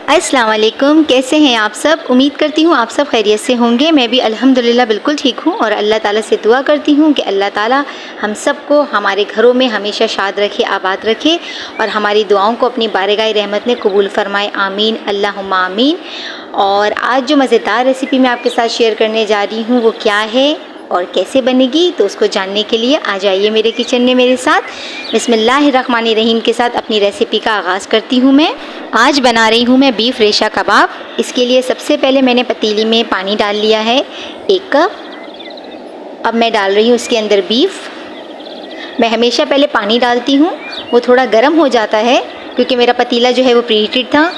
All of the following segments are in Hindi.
अस्सलाम वालेकुम, कैसे हैं आप सब। उम्मीद करती हूँ आप सब खैरियत से होंगे। मैं भी अल्हम्दुलिल्लाह बिल्कुल ठीक हूँ और अल्लाह ताला से दुआ करती हूँ कि अल्लाह ताला हम सबको हमारे घरों में हमेशा शाद रखे, आबाद रखे और हमारी दुआओं को अपनी बारगाह रहमत में कबूल फरमाए। आमीन अल्लाहुम्मा आमीन। और आज जो मज़ेदार रेसिपी मैं आपके साथ शेयर करने जा रही हूँ वो क्या है और कैसे बनेगी, तो उसको जानने के लिए आ जाइए मेरे किचन में मेरे साथ। बिस्मिल्लाहिर्रहमानिर्रहीम के साथ अपनी रेसिपी का आगाज़ करती हूँ। मैं आज बना रही हूँ मैं बीफ रेशा कबाब। इसके लिए सबसे पहले मैंने पतीली में पानी डाल लिया है 1 कप। अब मैं डाल रही हूँ उसके अंदर बीफ। मैं हमेशा पहले पानी डालती हूँ, वो थोड़ा गर्म हो जाता है क्योंकि मेरा पतीला जो है वो प्रीहीटेड था,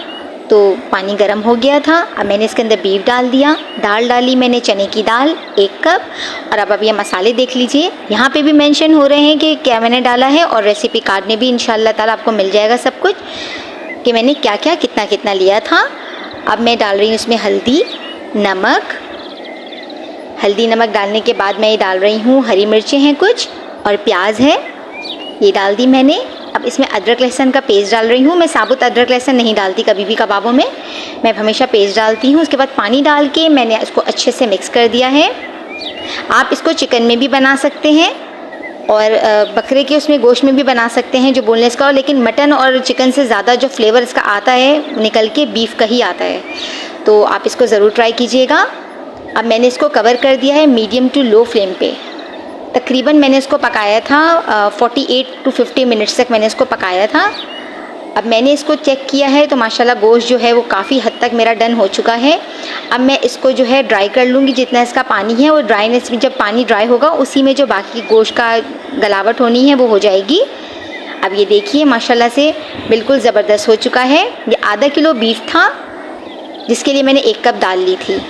तो पानी गर्म हो गया था। अब मैंने इसके अंदर बीफ डाल दिया। दाल डाली मैंने चने की दाल 1 कप। और अब ये मसाले देख लीजिए, यहाँ पे भी मेंशन हो रहे हैं कि क्या मैंने डाला है और रेसिपी कार्ड में भी इंशाल्लाह ताला आपको मिल जाएगा सब कुछ कि मैंने क्या क्या कितना कितना लिया था। अब मैं डाल रही हूँ इसमें हल्दी नमक डालने के बाद मैं ये डाल रही हूँ हरी मिर्चें हैं कुछ और प्याज है, ये डाल दी मैंने। अब इसमें अदरक लहसुन का पेस्ट डाल रही हूँ। मैं साबुत अदरक लहसुन नहीं डालती कभी भी कबाबों में, मैं हमेशा पेस्ट डालती हूँ। उसके बाद पानी डाल के मैंने इसको अच्छे से मिक्स कर दिया है। आप इसको चिकन में भी बना सकते हैं और बकरे के उसमें गोश्त में भी बना सकते हैं जो बोनलेस का हो, लेकिन मटन और चिकन से ज़्यादा जो फ्लेवर इसका आता है निकल के बीफ का ही आता है, तो आप इसको ज़रूर ट्राई कीजिएगा। अब मैंने इसको कवर कर दिया है मीडियम टू लो फ्लेम पे। तकरीबन मैंने इसको पकाया था 48 to 50 मिनट्स तक मैंने इसको पकाया था। अब मैंने इसको चेक किया है तो माशाल्लाह गोश्त जो है वो काफ़ी हद तक मेरा डन हो चुका है। अब मैं इसको जो है ड्राई कर लूँगी, जितना इसका पानी है वो ड्राइनेस में, जब पानी ड्राई होगा उसी में जो बाकी गोश्त का गलावट होनी है वो हो जाएगी। अब ये देखिए माशाल्लाह से बिल्कुल ज़बरदस्त हो चुका है। ये आधा किलो बीफ था जिसके लिए मैंने 1 कप दाल ली थी।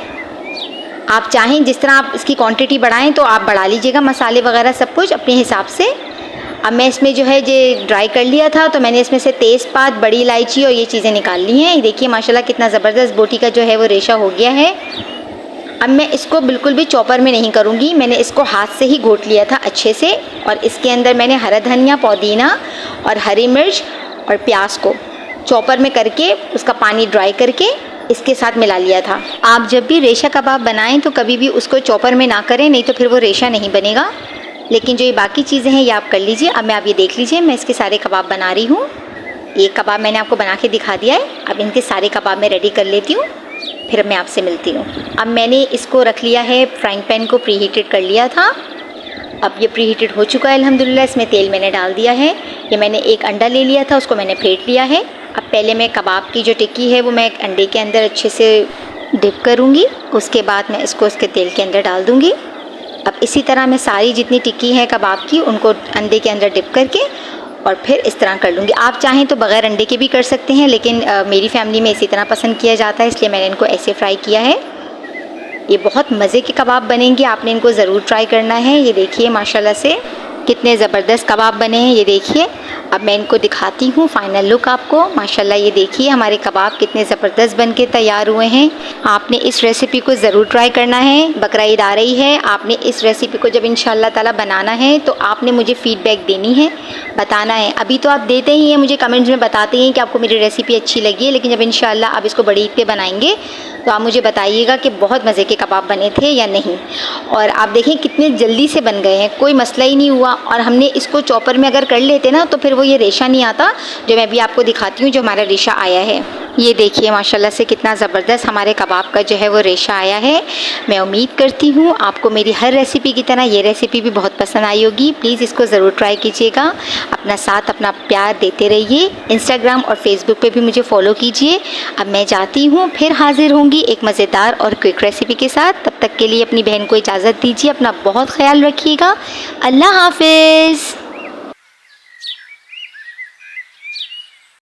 आप चाहें जिस तरह आप इसकी क्वांटिटी बढ़ाएं तो आप बढ़ा लीजिएगा, मसाले वगैरह सब कुछ अपने हिसाब से। अब मैं इसमें जो है ये ड्राई कर लिया था तो मैंने इसमें से तेज़पात, बड़ी इलायची और ये चीज़ें निकाल ली हैं। ये देखिए माशाल्लाह कितना ज़बरदस्त बोटी का जो है वो रेशा हो गया है। अब मैं इसको बिल्कुल भी चॉपर में नहीं करूँगी, मैंने इसको हाथ से ही घोट लिया था अच्छे से। और इसके अंदर मैंने हरा धनिया, पुदीना और हरी मिर्च और प्याज को चॉपर में करके उसका पानी ड्राई करके इसके साथ मिला लिया था। आप जब भी रेशा कबाब बनाएं तो कभी भी उसको चॉपर में ना करें, नहीं तो फिर वो रेशा नहीं बनेगा। लेकिन जो ये बाकी चीज़ें हैं ये आप कर लीजिए। अब मैं आप ये देख लीजिए मैं इसके सारे कबाब बना रही हूँ। एक कबाब मैंने आपको बना के दिखा दिया है। अब इनके सारे कबाब मैं रेडी कर लेती हूँ, फिर मैं आपसे मिलती हूँ। अब मैंने इसको रख लिया है, फ्राइंग पैन को प्री हीटेड कर लिया था। अब ये प्री हीटेड हो चुका है अल्हम्दुलिल्लाह। इसमें तेल मैंने डाल दिया है। ये मैंने एक अंडा ले लिया था, उसको मैंने फेंट लिया है। अब पहले मैं कबाब की जो टिक्की है वो मैं अंडे के अंदर अच्छे से डिप करूँगी, उसके बाद मैं इसको उसके तेल के अंदर डाल दूँगी। अब इसी तरह मैं सारी जितनी टिक्की है कबाब की उनको अंडे के अंदर डिप करके और फिर इस तरह कर लूँगी। आप चाहें तो बग़ैर अंडे के भी कर सकते हैं, लेकिन मेरी फैमिली में इसी तरह पसंद किया जाता है, इसलिए मैंने इनको ऐसे फ्राई किया है। ये बहुत मज़े के कबाब बनेंगे, आपने इनको ज़रूर ट्राई करना है। ये देखिए माशाल्लाह से कितने ज़बरदस्त कबाब बने हैं, ये देखिए। अब मैं इनको दिखाती हूँ फाइनल लुक आपको। माशाल्लाह ये देखिए हमारे कबाब कितने ज़बरदस्त बन के तैयार हुए हैं। आपने इस रेसिपी को ज़रूर ट्राई करना है। बकरा ईद आ रही है, आपने इस रेसिपी को जब इंशाल्लाह ताला बनाना है तो आपने मुझे फ़ीडबैक देनी है, बताना है। अभी तो आप देते ही हैं, मुझे कमेंट्स में बताते हैं कि आपको मेरी रेसिपी अच्छी लगी है, लेकिन जब इंशाल्लाह आप इसको बड़ी ईद पे बनाएंगे तो आप मुझे बताइएगा कि बहुत मज़े के कबाब बने थे या नहीं। और आप देखें कितने जल्दी से बन गए हैं, कोई मसला ही नहीं हुआ। और हमने इसको चॉपर में अगर कर लेते ना तो फिर वो ये रेशा नहीं आता जो मैं अभी आपको दिखाती हूँ, जो हमारा रेशा आया है। ये देखिए माशाल्लाह से कितना ज़बरदस्त हमारे कबाब का जो है वो रेशा आया है। मैं उम्मीद करती हूँ आपको मेरी हर रेसिपी की तरह ये रेसिपी भी बहुत पसंद आई होगी। प्लीज़ इसको ज़रूर ट्राई कीजिएगा। अपना साथ अपना प्यार देते रहिए। इंस्टाग्राम और फेसबुक पे भी मुझे फॉलो कीजिए। अब मैं जाती हूँ, फिर हाजिर होंगी एक मज़ेदार और क्विक रेसिपी के साथ। तब तक के लिए अपनी बहन को इजाज़त दीजिए। अपना बहुत ख्याल रखिएगा। अल्लाह हाफिज़।